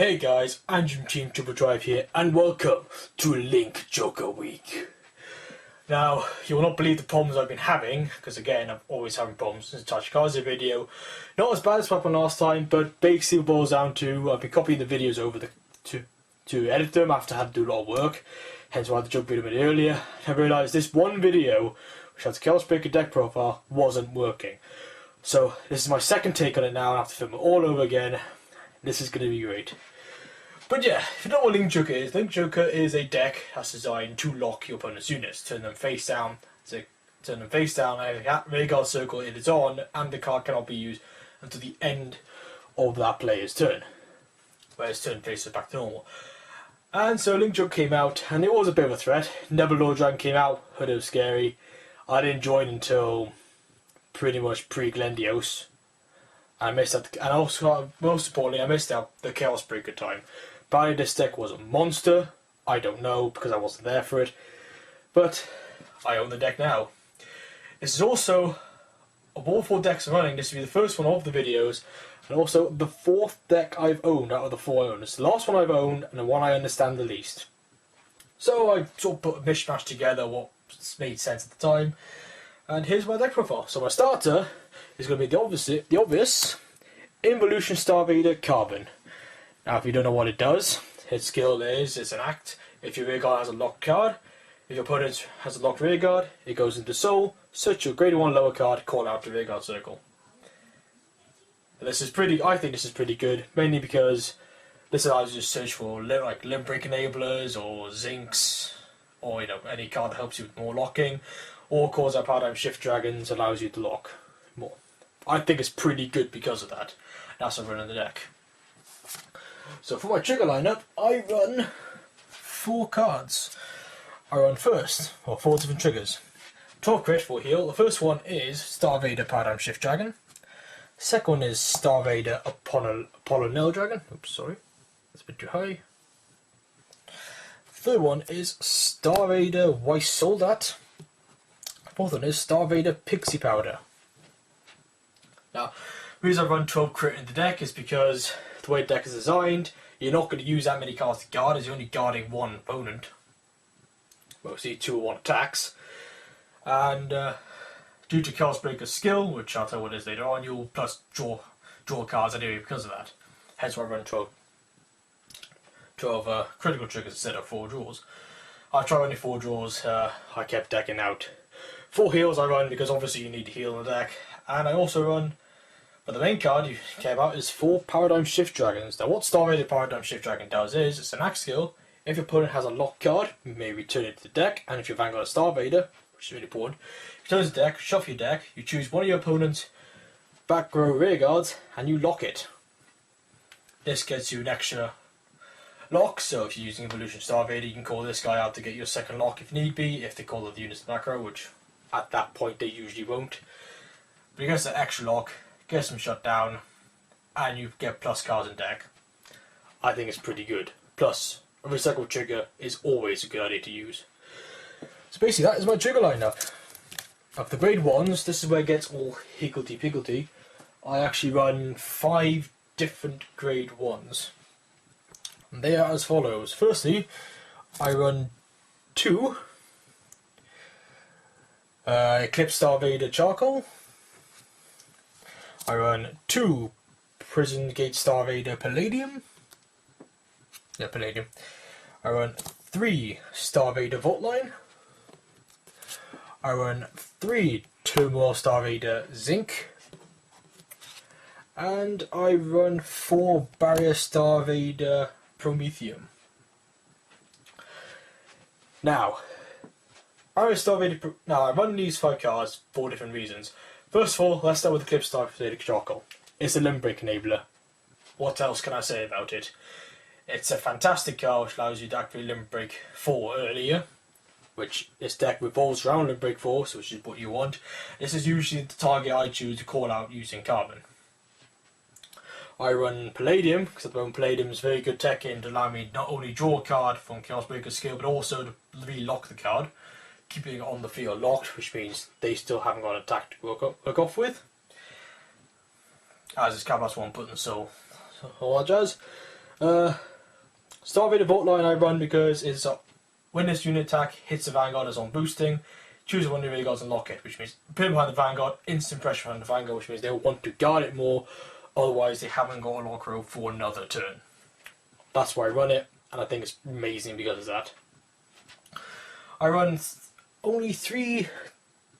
Hey guys, I'm from Team Triple Drive here, and welcome to Link Joker Week. Now, you will not believe the problems I've been having, because again, I'm always having problems since the Touch Cards video. Not as bad as what happened last time, but basically it boils down to I've been copying the videos over to edit them after I had to do a lot of work. Hence why I had to jump video a bit earlier. I realised this one video, which has the Chaos Breaker deck profile, wasn't working. So this is my second take on it now, and I have to film it all over again. This is going to be great. But yeah, if you don't know what Link Joker is a deck that's designed to lock your opponent's units. Turn them face down, and a Vanguard circle it is on, and the card cannot be used until the end of that player's turn, where his turn faces back to normal. And so Link Joker came out, and it was a bit of a threat. Nebula Lord Dragon came out, heard it was scary. I didn't join until pretty much pre-Glendios. I missed out, and also, most importantly, I missed out the Chaos Breaker time. Apparently this deck was a monster. I don't know, because I wasn't there for it. But I own the deck now. This is also, of all 4 decks I'm running, this will be the first one of the videos, and also the 4th deck I've owned out of the 4 I own. It's the last one I've owned, and the one I understand the least. So I sort of put a mishmash together what made sense at the time. And here's my deck profile. So my starter is going to be the obvious Involution Star-vader Carbon. Now if you don't know what it does, its skill is it's an act. If your rearguard has a locked card, if your opponent has a locked rearguard, it goes into soul, search your greater 1 lower card, call out the rearguard circle. And this is I think this is pretty good, mainly because this allows you to search for like limb break enablers or zincs, or any card that helps you with more locking, or cause out paradigm shift dragons allows you to lock more. I think it's pretty good because of that. That's what I run in the deck. So for my trigger lineup, I run 4 cards. I run first, 4 different triggers. 12 crit, 4 heal. The first one is Star-vader Paradigm Shift Dragon. Second one is Star-vader Apollo Nail Dragon. Oops, sorry. That's a bit too high. Third one is Star-vader Weiss Soldat. Fourth one is Star-vader Pixie Powder. Now, the reason I run 12 crit in the deck is because the way the deck is designed, you're not going to use that many cards to guard, as you're only guarding 1 opponent. Mostly 2 or 1 attacks. And due to Chaos Breaker's skill, which I'll tell you what it is later on, you'll plus draw cards anyway because of that. Hence why I run 12 critical triggers instead of 4 draws. I tried running 4 draws, I kept decking out. 4 heals I run because obviously you need to heal in the deck. And I also run, but the main card you care about is 4 Paradigm Shift Dragons. Now what Star-vader Paradigm Shift Dragon does is, it's an act skill. If your opponent has a locked card, you may return it to the deck, and if your Vanguard Star-vader, which is really important, you turn the deck, shuffle your deck, you choose one of your opponent's back row rear guards, and you lock it. This gets you an extra lock, so if you're using Evolution Star-vader, you can call this guy out to get your second lock if need be, if they call the units in the back row, which at that point they usually won't. But you get that extra lock, get some shut down, and you get plus cards in deck. I think it's pretty good. Plus, a recycle trigger is always a good idea to use. So basically that is my trigger lineup. Of the grade 1s, this is where it gets all higgledy-piggledy. I actually run 5 different grade 1s. And they are as follows. Firstly, I run 2 Eclipse Star-vader Charcoal. I run 2 Prison Gate Star-vader Palladium. Yeah, Palladium. I run 3 Star-vader Vault Line. I run 3 Turmoil Star-vader Zinc. And I run 4 Barrier Star-vader Promethium. Now, I run these 5 cards for 4 different reasons. First of all, let's start with Eclipse Star-vader Charcoal. It's a limb break enabler. What else can I say about it? It's a fantastic card which allows you to activate limb break 4 earlier, which this deck revolves around limb break 4, so which is what you want. This is usually the target I choose to call out using Carbon. I run Palladium, because at the moment Palladium is very good tech in to allow me not only draw a card from Chaos Breaker's skill, but also to relock the card, keeping it on the field locked, which means they still haven't got an attack to work off with. As is Cabas 1 putting so all that jazz. Star-vader bolt line I run because it's when this unit attack hits the Vanguard as on boosting, choose one of the rear guards and lock it, which means put it behind the Vanguard, instant pressure behind the Vanguard, which means they'll want to guard it more, otherwise they haven't got a lock row for another turn. That's why I run it, and I think it's amazing because of that. I run only 3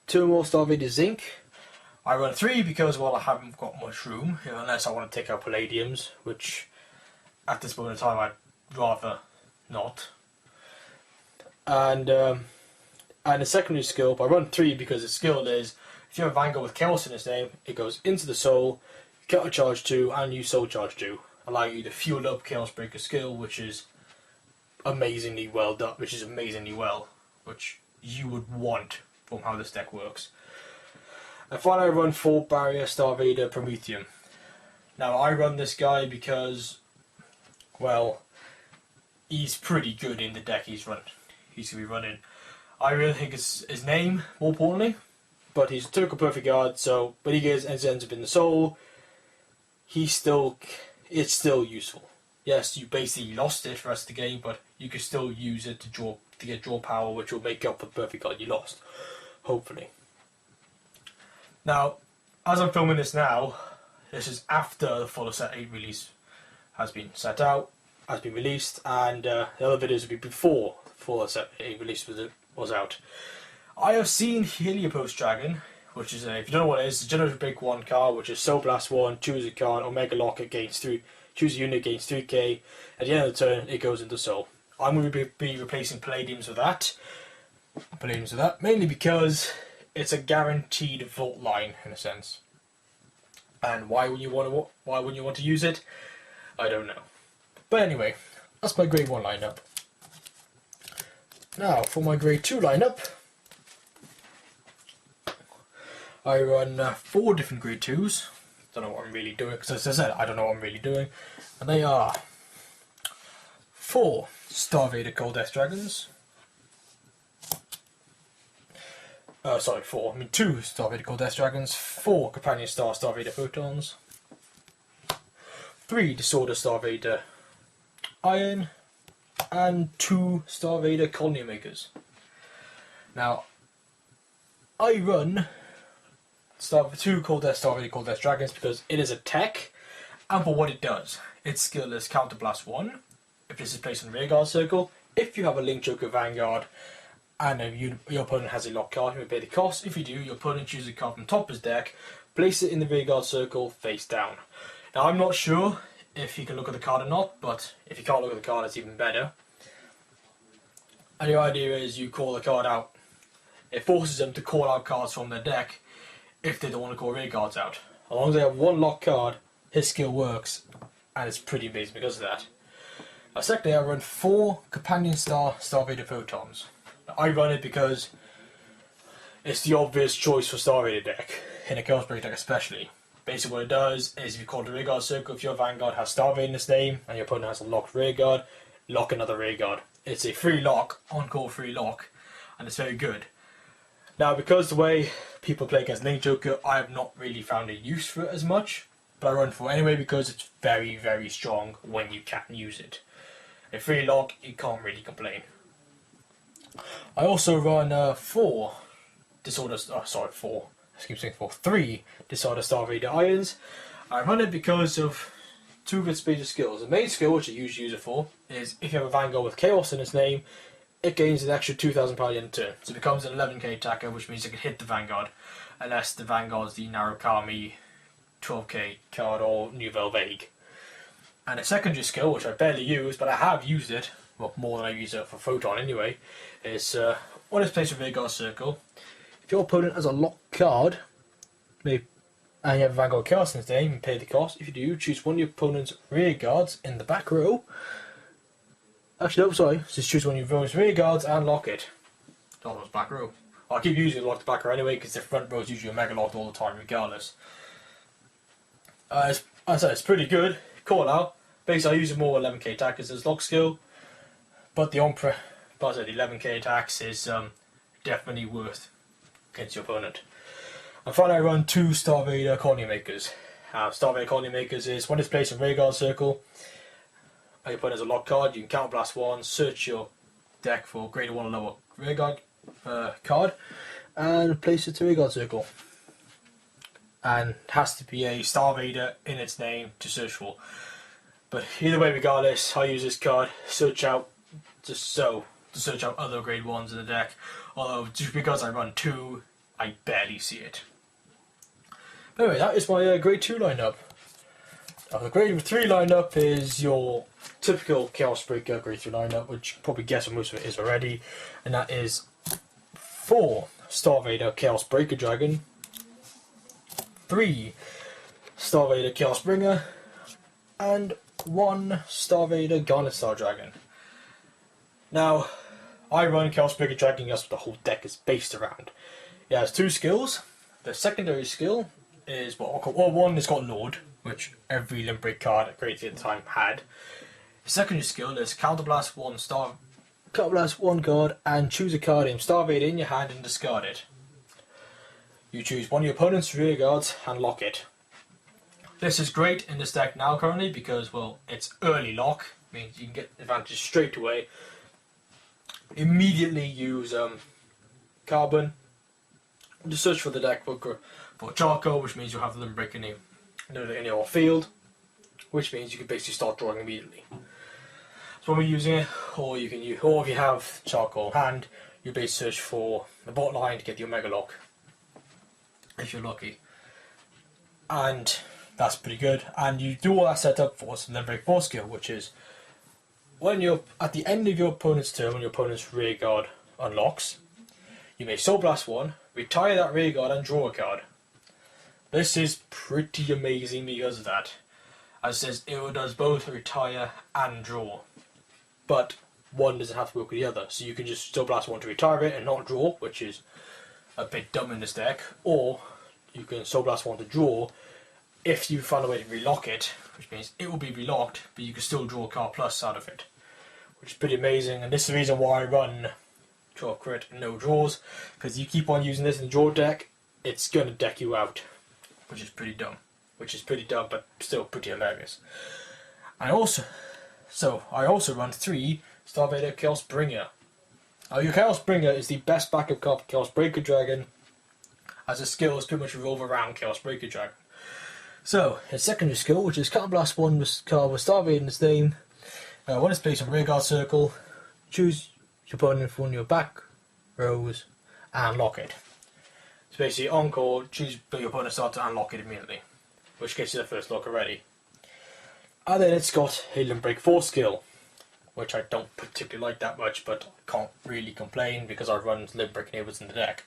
Turmoil Star-vader Zinc. I run 3 because, well, I haven't got much room, unless I want to take out Palladiums, which at this moment in time I'd rather not. And the secondary skill, I run 3 because the skill is, if you have a Vanguard with Chaos in its name, it goes into the Soul, counter charge 2, and use Soul charge 2, allowing you to fuel up Chaos Breaker skill, which is amazingly well done, which you would want from how this deck works. And finally I run 4 Barrier Star-vader Prometheum. Now I run this guy because, well, he's pretty good in the deck he's going to be running. I really think it's his name, more importantly, but he's a Turco Perfect Guard, so when he ends up in the Soul, it's still useful. Yes, you basically lost it for the rest of the game, but you can still use it to get draw power, which will make up for the Perfect Guard you lost, hopefully. Now, as I'm filming this now, this is after the full set 8 release has been released, and the other videos will be before full set 8 release was out. I have seen Heliopos Dragon, which is if you don't know what it is, it's a Generation Break 1 card, which is Soul Blast 1, choose a card, Omega Lock against 3, choose a unit against 3k, at the end of the turn it goes into Soul. I'm going to be replacing Palladiums with that. Mainly because it's a guaranteed vault line in a sense. And why wouldn't you want to use it? I don't know. But anyway, that's my grade 1 lineup. Now for my grade 2 lineup, I run 4 different grade 2s. Don't know what I'm really doing, because as I said, I don't know what I'm really doing. And they are 4 Star-vader Cold Death Dragons. 2 Star-vader Cold Death Dragons, 4 Companion Star-vader Photons, 3 Disorder Star-vader Iron, and 2 Star-vader Colony Makers. Now, I run 2 Star-vader Cold Death Dragons because it is a tech, and for what it does. Its skill is Counter Blast 1, if this is placed on the rearguard circle. If you have a Link Joker Vanguard, and your opponent has a locked card, you may pay the cost. If you do, your opponent chooses a card from the top of his deck, place it in the rearguard circle face down. Now I'm not sure if you can look at the card or not, but if you can't look at the card, it's even better. And the idea is you call the card out. It forces them to call out cards from their deck if they don't want to call rearguards out. As long as they have one locked card, his skill works, and it's pretty amazing because of that. Now, secondly, I run 4 Companion Star-vader Photons. I run it because it's the obvious choice for Star-vader deck, in a Chaos Break deck especially. Basically what it does is if you call the rearguard circle, if your Vanguard has Star-vader in its name and your opponent has a locked rearguard, lock another rearguard. It's a free lock, on-call free lock, and it's very good. Now because the way people play against Link Joker, I have not really found a use for it as much, but I run for it anyway because it's very, very strong when you can use it. A free lock, you can't really complain. I also run 3 Disorder Star-vader Irons. I run it because of 2 of its major skills. The main skill, which I usually use it for, is if you have a Vanguard with Chaos in its name, it gains an extra 2,000 power in turn. So it becomes an 11k attacker, which means it can hit the Vanguard, unless the Vanguard's the Narukami 12k card or Nouvelle Vague. And a secondary skill, which I barely use, but I have used it, well, more than I use it for Photon anyway, is when it's placed in rearguard circle, if your opponent has a locked card, and you have a Vanguard Chaos in its name and pay the cost, if you do, choose one of your opponent's rearguards in the back row. Actually, no, sorry, just choose one of your opponent's rearguards and lock it. That was back row. Well, I keep using lock the back row anyway because the front row is usually mega locked all the time regardless. As I said, it's pretty good. Call out. Basically, I use it more 11k attackers as lock skill, but the 11k attacks is definitely worth against your opponent. And finally, I run 2 Star-vader Colony Makers. Star-vader Colony Makers is when it's placed in rearguard circle, and you put it as a lock card, you can counterblast 1, search your deck for grade 1 or lower rearguard card, and place it to rearguard circle. And it has to be a Star-vader in its name to search for. But either way, regardless, I use this card search out to search out other grade 1s in the deck. Although just because I run 2, I barely see it. But anyway, that is my grade 2 lineup. Now the grade 3 lineup is your typical Chaos Breaker grade 3 lineup, which you can probably guess what most of it is already, and that is 4 Star-vader Chaos Breaker Dragon, 3 Star-vader Chaos Bringer, and 1 Star-vader Garnet Star Dragon. Now, I run Chaos Breaker Dragon, that's what the whole deck is based around. It has 2 skills. The secondary skill is what I'll call, well, one is called Lord, which every Limit Break card at grade 3 at the time had. The secondary skill is Counterblast 1 card and choose a card named Star-vader in your hand and discard it. You choose one of your opponent's rear guards and lock it. This is great in this deck now currently because, well, it's early lock, means you can get advantage straight away. Immediately use Carbon to search for the deck for charcoal, which means you'll have the Limit Break in your field, which means you can basically start drawing immediately. So when we're using it, or if you have charcoal hand, you basically search for the bottom line to get the Omega Lock, if you're lucky. And that's pretty good. And you do all that setup for some Limit Break 4 skill, which is when you're at the end of your opponent's turn, when your opponent's rear guard unlocks, you may Soul Blast 1, retire that rear guard and draw a card. This is pretty amazing because of that. As it says, it does both retire and draw. But one doesn't have to work with the other. So you can just Soul Blast 1 to retire it and not draw, which is a bit dumb in this deck. Or you can Soul Blast 1 to draw if you find a way to relock it, which means it will be relocked, but you can still draw a card plus out of it, which is pretty amazing. And this is the reason why I run 12 crit and no draws, because you keep on using this in the draw deck, it's going to deck you out, which is pretty dumb. But still pretty hilarious. I also run 3 Star-vader Chaos Bringer. Your Chaos Bringer is the best backup card for Chaos Breaker Dragon, as the skills pretty much revolve around Chaos Breaker Dragon. So, his secondary skill, which is Counterblast 1 card with Star-vader in its name. When it's placed on rearguard circle, choose your opponent from your back rows and lock it. So basically, on call, choose your opponent's start to unlock it immediately, which gets you the first lock already. And then it's got a Limit Break 4 skill, which I don't particularly like that much, but I can't really complain because I run Limit Break enablers in the deck.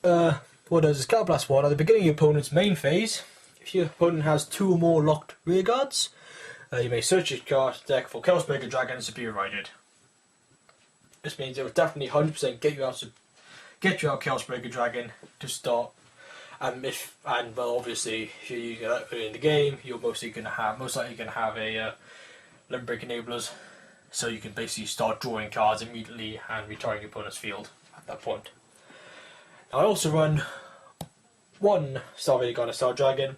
What it does is Counterblast 1 at the beginning of your opponent's main phase. If your opponent has 2 or more locked rear guards, you may search your card deck for Chaos Breaker Dragon and Superior Ride. This means it will definitely 100% get you out Chaos Breaker Dragon to start. And well, obviously, if you're using that early in the game, you're most likely going to have a Limit Break enablers, so you can basically start drawing cards immediately and retiring your opponent's field at that point. Now, I also run 1 Star-vader Garnet Star Dragon,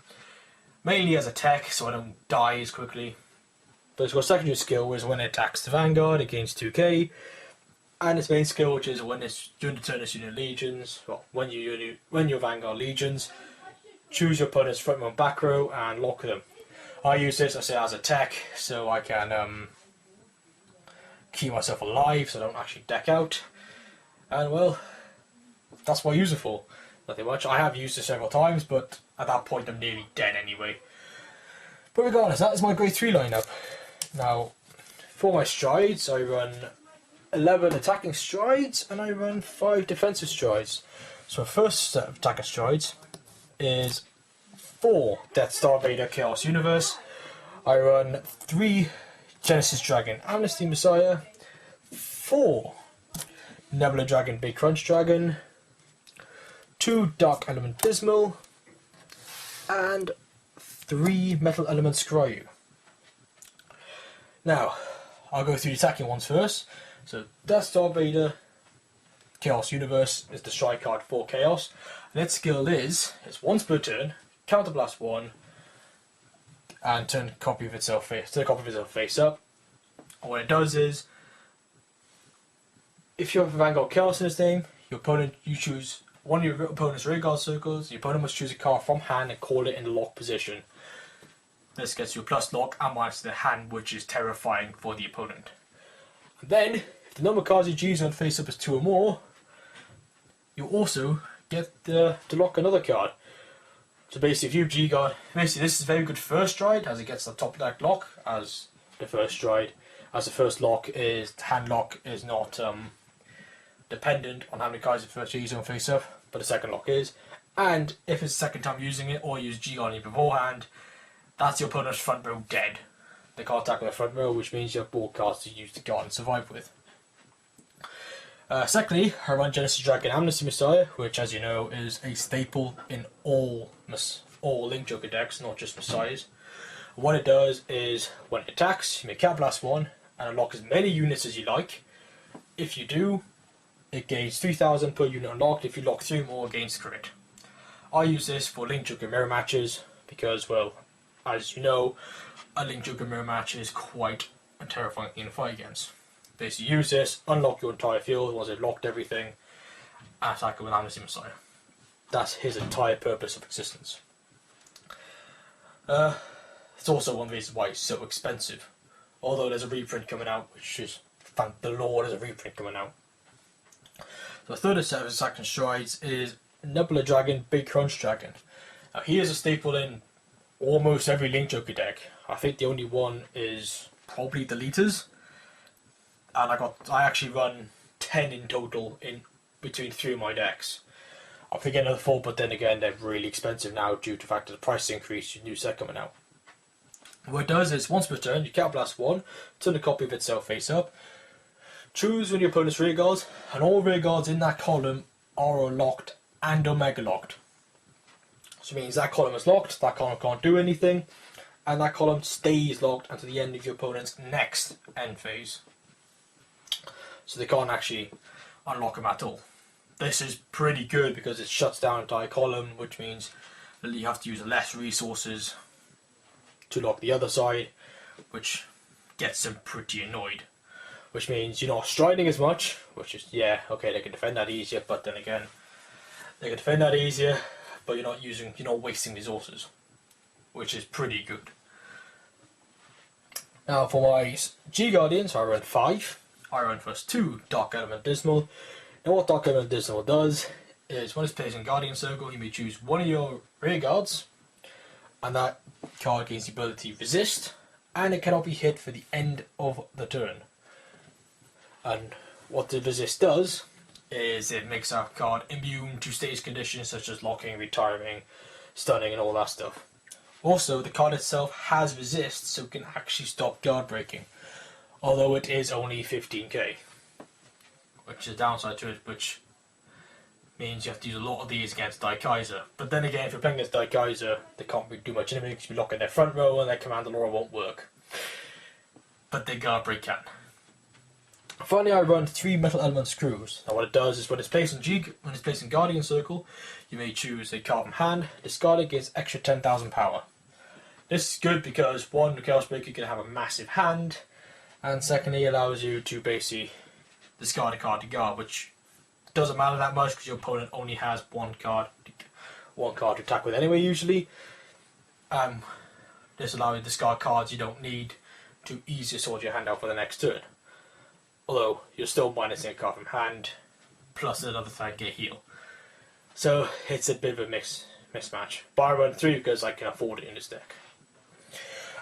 mainly as a tech, so I don't die as quickly. But it's got a secondary skill, which is when it attacks the Vanguard, it gains 2k. And its main skill, which is when it's during the turn it's unit legions, well, when your Vanguard legions, choose your opponent's front row and back row and lock them. I use this, I say, as a tech, so I can keep myself alive, so I don't actually deck out. And well, that's what I use it for. Nothing much. I have used it several times, but at that point I'm nearly dead anyway. But regardless, that is my grade 3 lineup. Now, for my strides, I run 11 attacking strides and I run 5 defensive strides. So first set of attacking strides is 4 Death Star Vader Chaos Universe. I run 3 Genesis Dragon Amnesty Messiah, 4 Nebula Dragon Big Crunch Dragon, 2 Dark Element Dismal, and 3 Metal Element Scryu. Now, I'll go through the attacking ones first. So, Death Star Vader Chaos Universe is the strike card for Chaos. And its skill is, it's once per turn, Counterblast 1, and turn the copy of itself face up. And what it does is, if you have a Vanguard Chaos in his name, you choose one of your opponent's rearguard circles. Your opponent must choose a card from hand and call it in the lock position. This gets you a plus lock and minus to the hand, which is terrifying for the opponent. And then, if the number of cards you choose on face up is 2 or more, you also get to lock another card. So basically, if you G-guard, basically this is very good first stride, as it gets the top deck lock as the first stride. As the first lock is, hand lock is not dependent on how many cards you first use on face up, but the second lock is. And if it's the second time using it, or use G-guarding beforehand, that's your opponent's front row dead. They can't attack with the front row, which means you have more cards to use to guard and survive with. Secondly, I run Genesis Dragon Amnesty Messiah, which, as you know, is a staple in all Link Joker decks, not just Messiahs. What it does is, when it attacks, you may Cat Blast 1 and unlock as many units as you like. If you do, it gains 3,000 per unit unlocked. If you lock 3 more, it gains crit. I use this for Link Joker mirror matches because, well, as you know, a Link Joker mirror match is quite a terrifying thing to fight against. Basically, use this, unlock your entire field once they've locked everything, and attack it with Amnesty Messiah. That's his entire purpose of existence. It's also one of the reasons why it's so expensive. Although there's a reprint coming out, which is, thank the Lord, there's a reprint coming out. So the third set of second strides is Nebula Dragon, Big Crunch Dragon. Now he is a staple in almost every Link Joker deck. I think the only one is probably Deleters. And I actually run 10 in total in between 3 of my decks. I'm thinking another 4, but then again they're really expensive now due to the fact that the price increase, your new set coming out. What it does is, once per turn, you Cat Blast 1, turn a copy of itself face up, choose one of your opponent's rear guards, and all rear guards in that column are locked and Omega locked. So it means that column is locked, that column can't do anything, and that column stays locked until the end of your opponent's next end phase. So they can't actually unlock them at all. This is pretty good because it shuts down an entire column, which means that you have to use less resources to lock the other side, which gets them pretty annoyed. Which means you're not striding as much, which is, yeah, okay, they can defend that easier, but then again, they can defend that easier, but you're not wasting resources, which is pretty good. Now for my G-Guardians, I run 5. I run first 2 Dark Element Dismal. Now what Dark Element Dismal does is, when it's placed in Guardian Circle, you may choose one of your rear guards, and that card gains the ability Resist, and it cannot be hit for the end of the turn. And what the Resist does is it makes that card immune to stage conditions such as locking, retiring, stunning, and all that stuff. Also, the card itself has Resist, so it can actually stop guard breaking, although it is only 15k, which is a downside to it, which means you have to use a lot of these against Daikaiser. But then again, if you're playing against Daikaiser, they can't really do much anyway because you're locking their front row and their Commander Laura won't work. But their guard break can. Finally, I run 3 Metal Element Screws. Now what it does is, when it's placed in Guardian Circle, you may choose a card from hand, discard it, gets extra 10,000 power. This is good because, one, the Chaos Breaker can have a massive hand, and secondly, it allows you to basically discard a card to guard, which doesn't matter that much because your opponent only has one card to attack with anyway, usually. This allows you to discard cards you don't need to easily sort your hand out for the next turn. Although, you're still minusing a card from hand, plus another 5k heal. So, it's a bit of a mismatch. But I run 3 because I can afford it in this deck.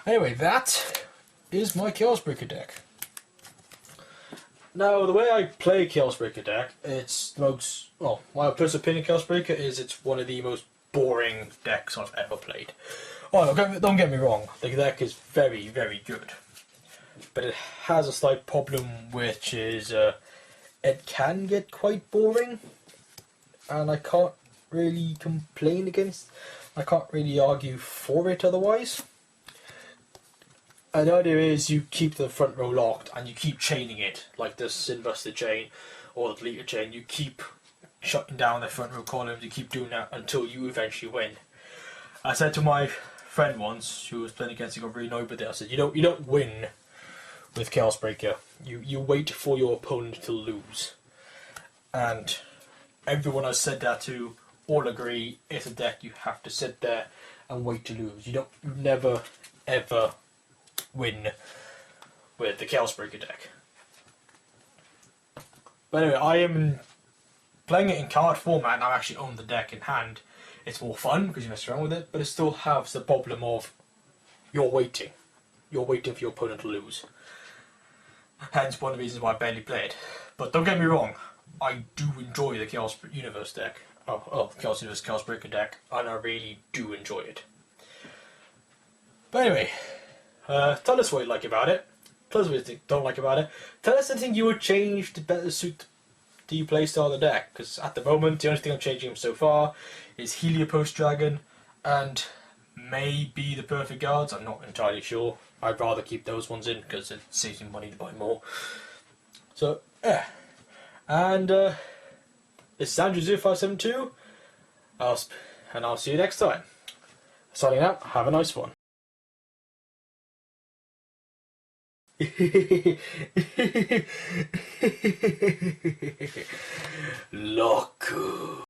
Anyway, that is my Chaos Breaker deck. Now, the way I play Chaos Breaker deck, it's the most, well, my personal opinion Chaos Breaker is it's one of the most boring decks I've ever played. Oh, don't get me wrong, the deck is very, very good. But it has a slight problem, which is it can get quite boring, and I can't really complain against, I can't really argue for it otherwise. And the idea is you keep the front row locked and you keep chaining it, like the Sinbuster chain or the Deleter chain. You keep shutting down the front row columns, you keep doing that until you eventually win. I said to my friend once who was playing against, he got really annoyed with it. I said, you don't win with Chaos Breaker. You wait for your opponent to lose. And everyone I said that to all agree it's a deck you have to sit there and wait to lose. You never ever win with the Chaos Breaker deck. But anyway, I am playing it in card format and I actually own the deck in hand. It's more fun because you mess around with it, but it still has the problem of you're waiting. You're waiting for your opponent to lose. Hence one of the reasons why I barely play it. But don't get me wrong, I do enjoy the Chaos Universe deck. Chaos Universe Chaos Breaker deck, and I really do enjoy it. But anyway, tell us what you like about it. Tell us what you don't like about it. Tell us anything you would change to better suit the playstyle of the deck. Because at the moment, the only thing I'm changing so far is Heliopos Dragon and maybe the Perfect Guards. I'm not entirely sure. I'd rather keep those ones in because it saves me money to buy more. So, yeah. And this is Andrew0572. And I'll see you next time. Signing out. Have a nice one. Loco.